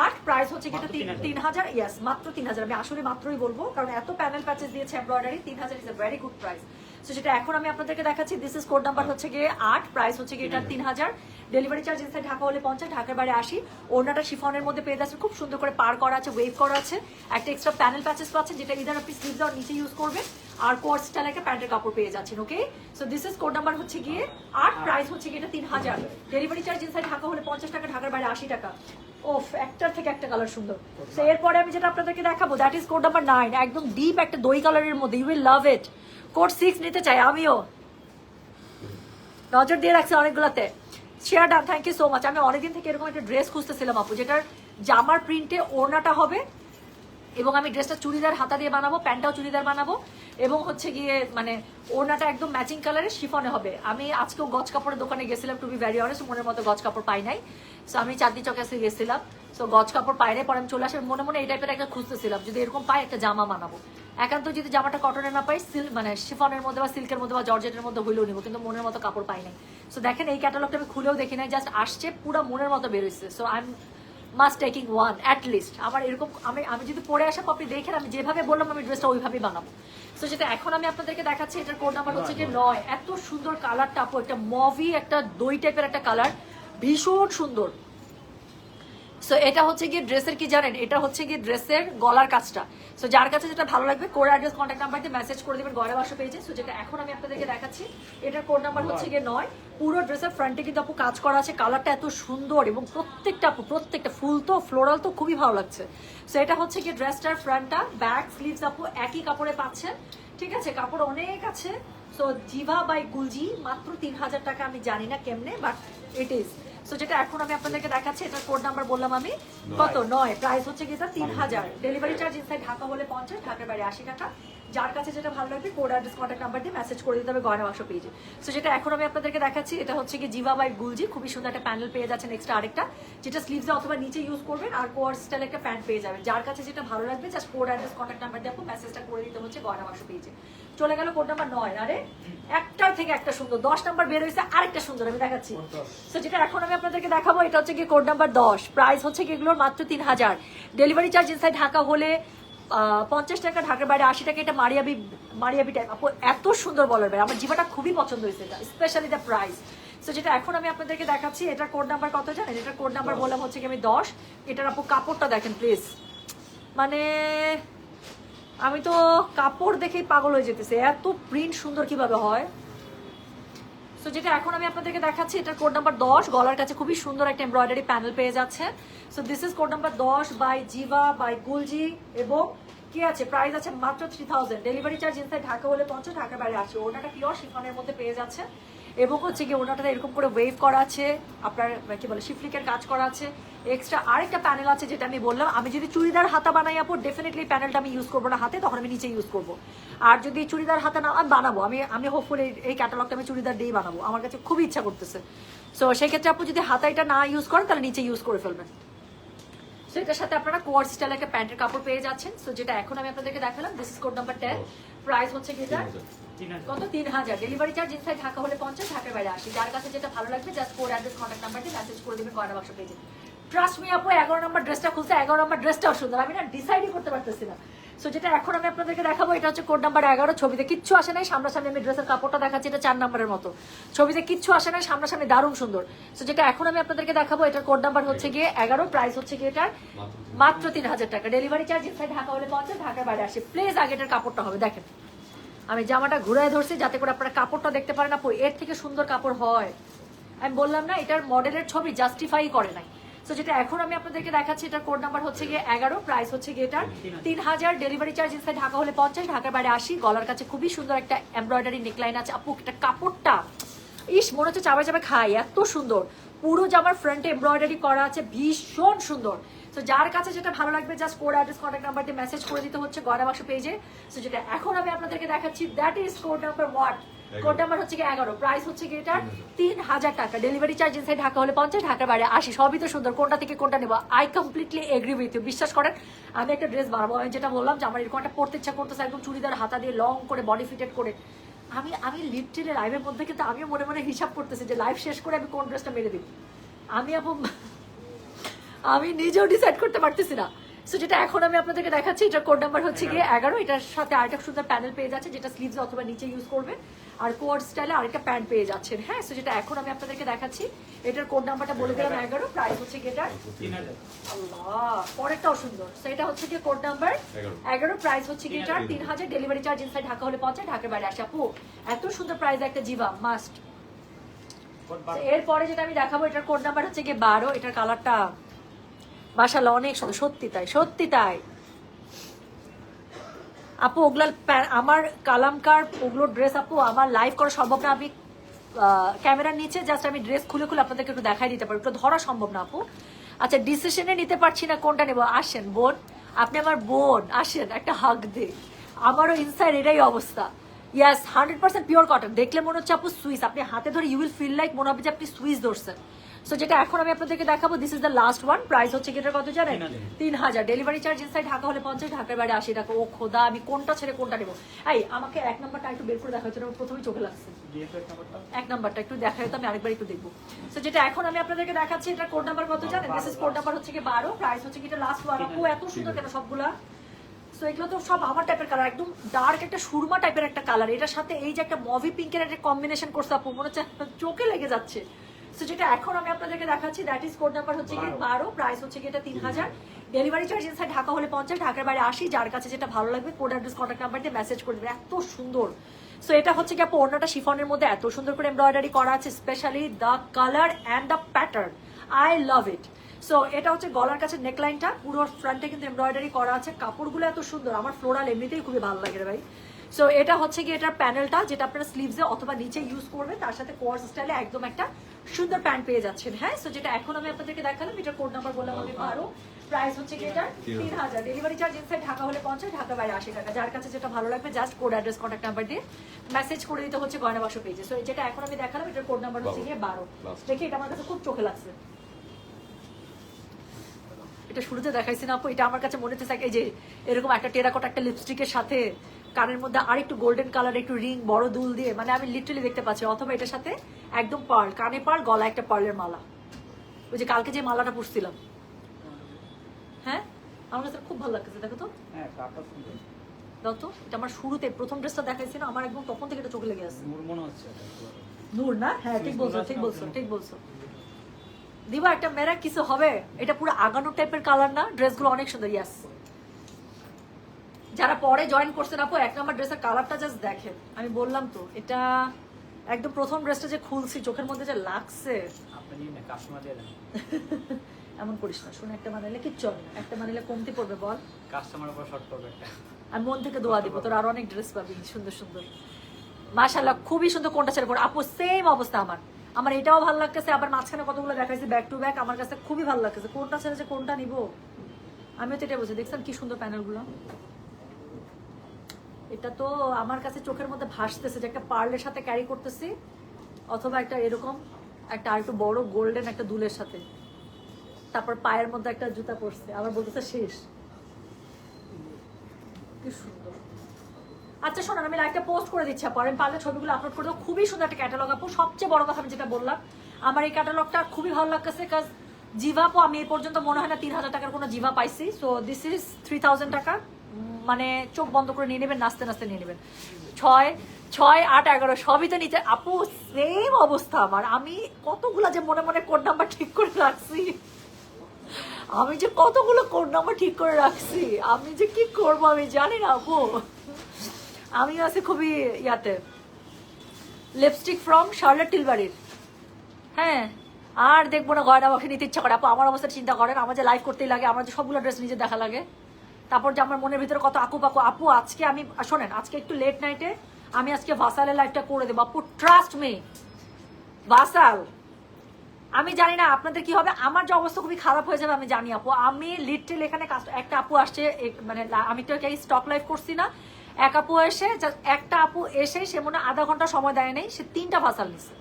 8, প্রাইস হচ্ছে এটা 3000। ইয়েস, মাত্র 3000। আমি আসলে মাত্রই বলবো কারণ এত প্যানেল প্যাচেস দিয়েছে embroidery, 3000 is a very good price. So যেটা এখন আমি আপনাদেরকে দেখাচ্ছি, দিস ইজ কোড নাম্বার হচ্ছে গিয়ে 8, প্রাইস হচ্ছে গিয়ে এটা 3000, ডেলিভারি চার্জ ইনসাইড ঢাকা হলে 50, ঢাকার বাইরে 80। ওড়নাটা শিফনের মধ্যে পেয়ে যাচ্ছে, খুব সুন্দর করে পার করা আছে, ওয়েভ করা আছে, একটা এক্সট্রা প্যানেল প্যাচেস পাচ্ছেন যেটা ইদার আপনি স্লিভস আর নিচে ইউজ করবেন, আর কোয়ার্স স্টাইল একটা প্যান্টের কাপড় পেয়ে যাচ্ছেন। Okay, so this is code number হচ্ছে গিয়ে 8, প্রাইস হচ্ছে গিয়ে এটা 3000, ডেলিভারি চার্জ ইনসাইড ঢাকা হলে 50 টাকা, ঢাকার বাইরে 80 টাকা। ওফ, একটার থেকে একটা কালার সুন্দর। সো এরপরে আমি যেটা আপনাদেরকে দেখাবো, দ্যাট ইজ কোড নাম্বার 9, একদম ডিপ একটা দই কালারের মধ্যে, you will love it. Code 6 নিতে চাই আমিও, নজর দিয়ে রাখছি অনেকগুলোতে। Share done, thank you so much. আমি অনেকদিন থেকে এরকম একটা ড্রেস খুঁজতেছিলাম আপু, যেটার জামার প্রিন্টে ওড়নাটা হবে, এবং আমি ড্রেসটা চুড়িদার হাতা দিয়ে বানাবো, প্যান্টটাও চুড়িদার বানাবো, এবং হচ্ছে গিয়ে মানে ওড়নাটা একদম ম্যাচিং কালারের শিফনে হবে। আমি আজকেও গজ কাপড়ের দোকানে গেছিলাম, টু বি ভেরি অনেস্ট, মনের মতো গজ কাপড় পাই নাই। সো আমি চাঁদনি চকে গেছিলাম, সো গজ কাপড় পাই নাই, পরে আমি চলে আসি, মনে মনে এই টাইপের একটা খুঁজতেছিলাম, যদি এরকম পাই একটা জামা বানাবো। একান্ত যদি জামাটা কটনের না পাই, মানে শিফনের মধ্যে বা সিল্কের মধ্যে বা জর্জেটের মধ্যে হইলেও নিবো, কিন্তু মনের মতো কাপড় পাই নাই। সো দেখেন এই ক্যাটালগটা আমি খুলেও দেখি নাই, জাস্ট আসছে পুরো মনের মতো বেরোচ্ছে। So I am must taking one at least. আমার এরকম আমি যদি পরে আসা কপি দেখেন, আমি যেভাবে বললাম আমি ড্রেসটা ওইভাবেই বানাবো। সো যেটা এখন আমি আপনাদেরকে দেখাচ্ছি, এটার কোড নাম্বার হচ্ছে যে 9। এত সুন্দর কালারটা আপু, একটা মভি একটা দই টাইপের একটা কালার, ভীষণ সুন্দর। সো এটা হচ্ছে গিয়ে ড্রেসের কি জানেন, এটা হচ্ছে গিয়ে ড্রেসের গলার কাজটা। সো যার কাছে যেটা ভালো লাগবে কোড অ্যাড্রেস কন্ট্যাক্ট নাম্বার দিয়ে মেসেজ করে দিবেন গয়না বাক্স পেজে। সো যেটা এখন আমি আপনাদেরকে দেখাচ্ছি, এটার কোড নাম্বার হচ্ছে গিয়ে 9। পুরো ড্রেসের ফ্রন্টে কিন্তু আপু কাজ করা আছে, কালারটা এত সুন্দর, এবং প্রত্যেকটা ফুল তো ফ্লোরাল তো খুবই ভালো লাগছে। সো এটা হচ্ছে গিয়ে ড্রেসটার ফ্রন্টটা, ব্যাক স্লিভস আপু একই কাপড়ে পাচ্ছেন, ঠিক আছে, কাপড় অনেক আছে। সো জিভা বাই গুলজি, মাত্র 3000 টাকা। আমি জানি না কেমনে, বাট ইট ইজ। সো যেটা এখন আমি আপনাদেরকে দেখাচ্ছি, এটার কোড নাম্বার বললাম আমি কত 9, প্রাইস হচ্ছে গিয়ে 3000, ডেলিভারি চার্জ ইনসাইড ঢাকা হলে 50, ঢাকার বাইরে 80 টাকা। যার কাছে যেটা ভালো লাগবে কোড অ্যাড্রেস কন্ট্যাক্ট নাম্বার দিয়ে মেসেজ করে দিতে হবে গয়না বাক্স পেজে। সো যেটা এখন আমি আপনাদেরকে দেখাচ্ছি এটা হচ্ছে কি জিভা বাই গুলজি, খুবই সুন্দর একটা প্যানেল পেয়ে যাচ্ছেন এক্সট্রা আরেকটা, যেটা স্লিভসে অথবা নিচে ইউজ করবেন, আর কোয়ার স্টাইল একটা প্যান্ট পেয়ে যাবেন। যার কাছে যেটা ভালো লাগবে just code address contact number দিয়ে আপু মেসেজটা করে দিতে হচ্ছে গয়না বাক্স পেজে। চলে গেল কোড নাম্বার 9। আরে একটার থেকে একটা সুন্দর, 10 নাম্বার বের হয়েছে আরেকটা সুন্দর আমি দেখাচ্ছি। সো যেটা এখন আমি আপনাদেরকে দেখাবো এটা হচ্ছে কি কোড নাম্বার 10, প্রাইস হচ্ছে কি এগুলোর মাত্র 3000, ডেলিভারি চার্জ ইনসাইড ঢাকা হলে 50 টাকা, ঢাকার বাইরে 80 টাকা। এটা মারিয়াবি টাইপ আপু, এত সুন্দর বলার বাইরে আমার জীবাটা খুবই পছন্দ হয়েছে এটা, স্পেশালি দ্য প্রাইস। সো যেটা এখন আমি আপনাদেরকে দেখাচ্ছি এটার কোড নাম্বার কত জানেন? এটার কোড নাম্বার বললাম হচ্ছে কি আমি 10। এটার আপু কাপড়টা দেখেন প্লিজ, মানে আমি তো কাপড় দেখেই পাগল হয়ে যেতেছে, এত প্রিন্ট সুন্দর কিভাবে হয়। সো যেটা এখন আমি আপনাদেরকে দেখাচ্ছি এটার কোড নাম্বার 10, গলার কাছে খুবই সুন্দর একটা এমব্রয়ডারি প্যানেল পেয়ে যাচ্ছে। So this is code number 10 by Jiva by Gulji, এবং কি আছে প্রাইস আছে মাত্র 3000, ডেলিভারি চার্জ ইনসাইড ঢাকা হলে 50, ঢাকার বাইরে আছে। ওনাটা পিওর শিফনের মধ্যে পেয়ে যাচ্ছে, এবং হচ্ছে কি ওনাটা এরকম করে ওয়েভ করা আছে, আপনার কি বলে শিফলিকের কাজ করা আছে। এক্সট্রা আরেকটা প্যানেল আছে যেটা আমি বললাম, আমি যদি চুড়িদার হাতা বানাই আপু ডেফিনেটলি প্যানেলটা আমি ইউজ করবো না হাতে, তখন আমি নিচে ইউজ করবো। আর যদি চুড়িদার হাতা না আমি বানাবো, আমি হোপফুলি এই ক্যাটালগটা আমি চুড়িদার দিয়েই বানাবো, আমার কাছে খুবই ইচ্ছা করতেছে। সো সেই ক্ষেত্রে আপু যদি হাতা এটা না ইউজ করেন তাহলে নিচে ইউজ করে ফেলবেন। সো এটার সাথে আপনারা কোয়ার্ড স্টাইল একটা প্যান্টের কাপড় পেয়ে যাচ্ছেন। সো যেটা এখন আমি আপনাদেরকে দেখালাম this is code number 10, price হচ্ছে কি এটা কত 3000, ডেলিভারি চার্জ ইনসাইড ঢাকা হলে 50, ঢাকার বাইরে 80। যার কাছে যেটা ভালো লাগবে just code address contact number দিয়ে মেসেজ করে দিবেন গয়না বাক্স পেজে। ট্রাস্ট মি আপু 11 নম্বর ড্রেসটা খুলছে, 11 নম্বর ড্রেসটাও সুন্দর, আমি না ডিসাইডই করতে পারতেছি না। সো যেটা এখন আমি আপনাদেরকে দেখাবো এটা হচ্ছে কোড নাম্বার 11, ছবিতে কিচ্ছু আসে নাই, সামনাসামনি আমি ড্রেসের কাপড়টা দেখাচ্ছি, এটা 4 নম্বরের মতো, ছবিতে কিচ্ছু আসে নাই, সামনাসামনি দারুণ সুন্দর। সো যেটা এখন আমি আপনাদেরকে দেখাবো এটার কোড নাম্বার হচ্ছে গিয়ে 11, প্রাইস হচ্ছে গিয়ে এটার মাত্র 3000 টাকা, ডেলিভারি চার্জ ইনসাইড ঢাকা হলে 50, ঢাকার বাইরে 80। প্লিজ আগে এটার কাপড়টা হবে দেখেন, আমি জামাটা ঘুরায় ধরছি যাতে করে আপনারা কাপড়টা দেখতে পারেন। আপু এর থেকে সুন্দর কাপড় হয়? আমি বললাম না এটার মডেলের ছবি জাস্টিফাই করে নাই। সো যেটা এখন আমি আপনাদেরকে দেখাচ্ছি এটার কোড নাম্বার হচ্ছে গিয়ে 11, প্রাইস হচ্ছে গিয়ে এটার 3000, ডেলিভারি চার্জ ইনসাইড ঢাকা হলে 50, ঢাকার বাইরে 80। গলার কাছে খুবই সুন্দর একটা এমব্রয়ডারি নেকলাইন আছে আপু, এটা কাপড়টা ইস মনে হচ্ছে চাবা চাবা খাই, এত সুন্দর। পুরো জামার ফ্রন্টে এমব্রয়ডারি করা আছে, ভীষণ সুন্দর। সো যার কাছে যেটা ভালো লাগবে just code address contact number দিয়ে মেসেজ করে দিতে হচ্ছে গয়না বাক্স পেজে। সো যেটা এখন আমি আপনাদেরকে দেখাচ্ছি that is code number what, code number হচ্ছে কি 11, প্রাইস হচ্ছে কি এটার 3000 টাকা, ডেলিভারি চার্জ ইনসাইড ঢাকা হলে 50, ঢাকার বাইরে 80। সবই তো সুন্দর, কোনটা থেকে কোনটা নেবো? I completely agree with you. বিশ্বাস করেন আমি একটা ড্রেস বানাবো, আমি যেটা বললাম যে আমার এরকম একটা পড়তে ইচ্ছা করতেছে একদম চুড়িদার হাতা দিয়ে লং করে বডি ফিটেড করে। আমি লিটারেলি লাইভের মধ্যে কিন্তু আমিও মনে মনে হিসাব করতেছি যে লাইভ শেষ করে আমি কোন ড্রেসটা মেরে দিব। আমি নিজেও ডিসাইড করতে পারতেছি না। সো যেটা এখন আমি আপনাদেরকে দেখাচ্ছি এটার কোড নাম্বার হচ্ছে গিয়ে 11, এটার সাথে আরেকটা সুন্দর প্যানেল পেয়ে যাচ্ছে যেটা স্লিভস অথবা নিচে ইউজ করবে, আর কোয়ার্ড স্টাইলে আরেকটা প্যান্ট পেয়ে যাচ্ছেন। হ্যাঁ, সো যেটা এখন আমি আপনাদেরকে দেখাচ্ছি এটার কোড নাম্বারটা বলে দিলাম 11, প্রাইস হচ্ছে গিয়ে এটার আল্লাহ পরেরটাও সুন্দর। সো এটা হচ্ছে গিয়ে কোড নাম্বার 11, প্রাইস হচ্ছে গিয়ে এটার 3000, ডেলিভারি চার্জ ইনসাইড ঢাকা হলে 50, ঢাকার বাইরে 80। আপু এত সুন্দর প্রাইস একটা জিভা মাস্ট। এরপরে যেটা আমি দেখাবো এটার কোড নাম্বার হচ্ছে গিয়ে 12, এটার কালারটা মাশাআল্লাহ অনেক সুন্দর, সত্যি তাই সত্যি তাই আপু। ওগুলো আমার কালামকার ওগুলোর ড্রেস আপু আমার লাইভ করা সম্ভব না, আমি ক্যামেরার নিচে জাস্ট আমি ড্রেস খুলে খুলে আপনাদেরকে একটু দেখাই দিতে পারি, একটু ধরা সম্ভব না আপু। আচ্ছা ডিসিশনে নিতে পারছি না কোনটা নেবো, আসেন বোন, আপনি আমার বোন, আসেন একটা হাগ দে। আমারও ইনসাইড এটাই অবস্থা। ইয়াস 100% পিওর কটন, দেখলে মনে হচ্ছে আপু সুইস, আপনি হাতে ধরে ইউ উইল ফিল লাইক মনে হবে যে আপনি সুইস ধরছেন। সো যেটা এখন আমি আপনাদেরকে দেখাবো this is the last one, price হচ্ছে কি এটার কত জানেন? 3000, ডেলিভারি চার্জ ইনসাইড ঢাকা হলে 50, ঢাকার বাইরে 80 টাকা। ও খোদা আমি কোনটা ছেড়ে কোনটা নেবো? এই আমাকে এক নাম্বারটা একটু বের করে দেখা হচ্ছে, প্রথমেই চোখে লাগছে এক নাম্বারটা একটু দেখা হতো, আমি আরেকবার একটু দেখবো। সো যেটা এখন আমি আপনাদেরকে দেখাচ্ছি এটার কোড নাম্বার কত জানেন? দিস ইজ কোড নাম্বার হচ্ছে কি 12, প্রাইস হচ্ছে কি এটা লাস্ট ওয়ান। ও এত সুন্দর কেন সবগুলা? সো এগুলো তো সব আমার টাইপের কালার, একদম ডার্ক একটা সুরমা টাইপের একটা কালার, এটার সাথে এই যে একটা মভি পিঙ্কের একটা কম্বিনেশন করছে আপু, মনে হচ্ছে চোখে লেগে যাচ্ছে। সো যেটা এখন আমি আপনাদেরকে দেখাচ্ছি দ্যাট ইজ কোড নাম্বার হচ্ছে কি 12, প্রাইস হচ্ছে কি এটা 3000, ডেলিভারি চার্জ ইনসাইড ঢাকা হলে 50, ঢাকার বাইরে 80। যার কাছে যেটা ভালো লাগবে কোড অ্যাড্রেস কন্ট্যাক্ট নাম্বার দিয়ে মেসেজ করে দেবে, এত সুন্দর। সো এটা হচ্ছে কি আপু অন্যটা শিফনের মধ্যে এত সুন্দর করে এমব্রয়ডারি করা আছে, specially the colour and the pattern, I love it. So এটা হচ্ছে গলার কাছে নেকলাইনটা পুরো ফ্রন্টে কিন্তু এমব্রয়ডারি করা আছে, কাপড়গুলো এত সুন্দর, আমার ফ্লোরাল এমনিতেই খুবই ভালো লাগে রে ভাই। সো এটা হচ্ছে কি এটার প্যানেলটা, যেটা আপনারা স্লিভসে অথবা নিচে ইউজ করবেন, তার সাথে কোয়ার্স স্টাইলে একদম একটা সুন্দর প্যান্ট পেয়ে যাচ্ছেন। হ্যাঁ, সো যেটা এখন আমি আপনাদেরকে দেখালাম, এটার কোড নাম্বার বললাম আমি 12, প্রাইস হচ্ছে কি এটা 3000, ডেলিভারি চার্জ ইনসাইড ঢাকা হলে 50, ঢাকা বাইরে 80 টাকা। যার কাছে যেটা ভালো লাগবে just code address contact number দিয়ে মেসেজ করে দিতে হচ্ছে গয়না বাক্স পেজে। সো যেটা এখন আমি দেখালাম, এটার কোড নাম্বার হচ্ছে গিয়ে 12। দেখি এটা আমার কাছে খুব চোখে লাগছে, এটা শুরুতে দেখাইছি না আপু, এটা আমার কাছে মনে হচ্ছে এই যে এরকম একটা টেরাকোটা একটা লিপস্টিকের সাথে কানের মধ্যে আর একটু গোল্ডেন কালার একটু রিং বড় দুল দিয়ে, মানে আমি লিটারালি দেখতে পাচ্ছি। অথবা এটার সাথে একদম পার্ল, কানে পার্ল, গলা একটা পার্লের মালা, ওই যে কালকে যে মালাটা পরছিলাম। হ্যাঁ, আমার কাছে খুব ভালো লাগছে, দেখো তো। দাও তো, এটা আমার শুরুতে প্রথম ড্রেসটা দেখাইছি না, আমার একদম তখন থেকে এটা চোখে লেগে আছে। নূর না? হ্যাঁ ঠিক বলছো, ঠিক বলছো, ঠিক বলছো। দিবা একটা মেরা কিছু হবে, এটা পুরো আগানো টাইপের কালার না, ড্রেসগুলো অনেক সুন্দর। ইয়াস, যারা পরে জয়েন করছেন আপু, 1 নম্বর ড্রেসের কালারটা জাস্ট দেখেন। আমি বললাম তো, এটা একদম প্রথম ড্রেসটা যে খুলছি চোখের মধ্যে যে লাগছে। এমন করিস না, শুনে একটা বানাইলে কিচ্ছু হবে না, একটা বানাইলে কমতি পড়বে বল, কাস্টমার উপর শর্ট পড়বে একটা। আমি মন থেকে দোয়া দিব, তোর আরো অনেক ড্রেস পাবি সুন্দর সুন্দর। মাশাআল্লাহ, খুবই সুন্দর। কোনটা ছেড়ে পড়ে আপু? সেম অবস্থা আমার, আমার এটাও ভালো লাগতেছে, আবার মাঝখানে কতগুলো দেখাইছি ব্যাক টু ব্যাক, আমার কাছে খুবই ভালো লাগতেছে। কোনটা ছেড়ে যে কোনটা নিব, আমিও তো এটা বলছি। দেখছেন কি সুন্দর প্যানেলগুলো, এটা তো আমার কাছে চোখের মধ্যে ভাসতেছে যে একটা পার্লের সাথে ক্যারি করতেছি, অথবা একটা এরকম একটা আর একটু বড় গোল্ডেন একটা দুলের সাথে, তারপর পায়ের মধ্যে একটা জুতা পরছে, আবার বলতেছে শেষ। কি সুন্দর। আচ্ছা শোনান, আমি লাইভটা পোস্ট করে দিচ্ছি আপু, আমি পারলে ছবিগুলো আপলোড করে দেবো। খুবই সুন্দর একটা ক্যাটালগ আপু। সবচেয়ে বড় কথা আমি যেটা বললাম, আমার এই ক্যাটালগটা খুবই ভালো লাগতেছে, কাজ জিভা আপু আমি এই পর্যন্ত মনে হয় না 3000 টাকার কোনো জিভা পাইছি। সো দিস ইজ 3000 টাকা, মানে চোখ বন্ধ করে নিয়ে নেবেন, নাচতে নাচতে নিয়ে নেবেন। 6, 8, 11 সবই তো নিচে আপু, সেম অবস্থা আমার। আমি কতগুলো যে মনে মনে কোড নাম্বার ঠিক করে রাখছি, আমি যে কতগুলো কোড নাম্বার ঠিক করে রাখছি, আমি যে কি করবো আমি জানি না আপু। আমি আছি খুবই ইয়াতে, লিপস্টিক ফ্রম শার্লট টিলবাড়ির। হ্যাঁ, আর দেখবো না গয়না বাক্স নিতে ইচ্ছা করে আপু। আমার অবস্থা চিন্তা করেন, আমার যে লাইভ করতেই লাগে, আমার যে সবগুলো ড্রেস নিজে দেখা লাগে, তারপর যে আমার মনের ভিতরে কত আকু পাকু। আপু আজকে আমি শোনেন, আজকে একটু লেট নাইটে আমি আজকে ভাসালের লাইভটা করে দেবো আপু, ট্রাস্ট মি। ভাসাল, আমি জানি না আপনাদের কি হবে, আমার যে অবস্থা খুবই খারাপ হয়ে যাবে আমি জানি আপু। আমি লিটারেলি এখানে একটা আপু আসছে, মানে আমি তো স্টক লাইভ করছি না, এক আপু এসে, একটা আপু এসে সে মনে আধা ঘন্টা সময় দেয় নেই, সে 3টা ভাসাল নিছে।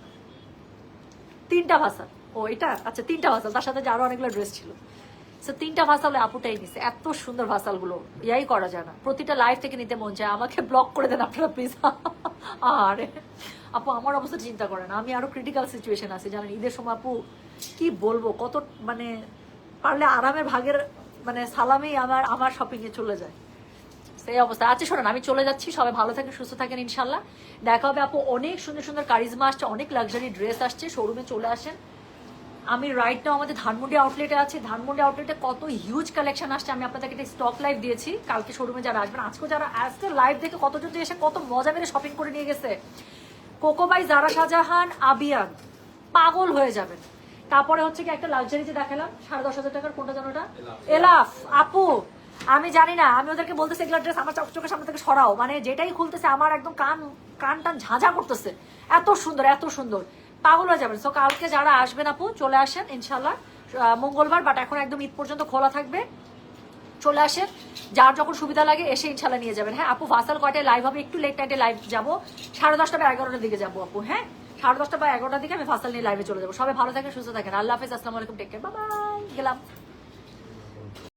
3টা ভাসাল, ও এটা আচ্ছা 3টা ভাসাল, তার সাথে যে আরো অনেকগুলো ড্রেস ছিল। সো 3টা ভাসালে আপুটাই নিছে। এত সুন্দর ভাসালগুলো ইয়াই করা যায় না, প্রতিটা লাইভ থেকে নিতে মন চায়। আমাকে ব্লক করে দেন আপনারা প্লিজ। আরে আপু আমার অবস্থা চিন্তা করেন, আমি আরো ক্রিটিক্যাল সিচুয়েশন আছে জানেন। ঈদের সময় আপু কি বলবো, কত মানে পারলে আরামের ভাগের মানে সালামেই আমার শপিং এ চলে যায়, সেই অবস্থা। আচ্ছা শোনেন, আমি চলে যাচ্ছি, সবাই ভালো থাকেন, সুস্থ থাকেন, ইনশাল্লাহ দেখা হবে আপু। অনেক সুন্দর সুন্দর কারিজমা আসছে, অনেক লাক্সারি ড্রেস আসছে, শোরুমে চলে আসেন। আমি রাইট নাও আমাদের ধানমন্ডি আউটলেটে আছি। ধানমন্ডি আউটলেটে কত হিউজ কালেকশন আসছে, আমি আপনাদেরকে একটা স্টক লাইভ দিয়েছি। কালকে শোরুমে যারা আসবেন, আজকে যারা আজকে লাইভ দেখে কতজন এসে কত মজা মেরে শপিং করে নিয়ে গেছে। কোকোবাই, জারা শাহজাহান, আবিয়ান, পাগল হয়ে যাবেন। তারপরে হচ্ছে কি একটা লাক্সারি যে দেখালাম 10,500 টাকার, কোনটা জানো ওটা? এলাফ আপু। আমি জানি না, আমি ওদেরকে বলতেছি এগুলো ড্রেস আমার চোখের সামনে থেকে সরাও, মানে যেটাই খুলতেছে আমার একদম কান টান ঝাঁঝা করতেছে, এত সুন্দর এত সুন্দর, পাগল হয়ে যাবেন। সো কালকে যারা আসবেন আপু চলে আসেন ইনশাল্লাহ, মঙ্গলবার, বাট এখন একদম ঈদ পর্যন্ত খোলা থাকবে, চলে আসেন, যার যখন সুবিধা লাগে এসে ইনশাল্লাহ নিয়ে যাবেন। হ্যাঁ আপু, ভাসাল কয়টায় লাইভ হবে? একটু লেট নাইটে লাইভ যাবো, 10:30 বা 11টার দিকে যাবো আপু। হ্যাঁ 10:30 বা 11টার দিকে আমি ভাসাল নিয়ে লাইভে চলে যাবো। সবাই ভালো থাকেন, সুস্থ থাকেন, আল্লাহ হাফেজ, আসসালামু আলাইকুম, টেক কেয়ার, বাই বাই, গেলাম।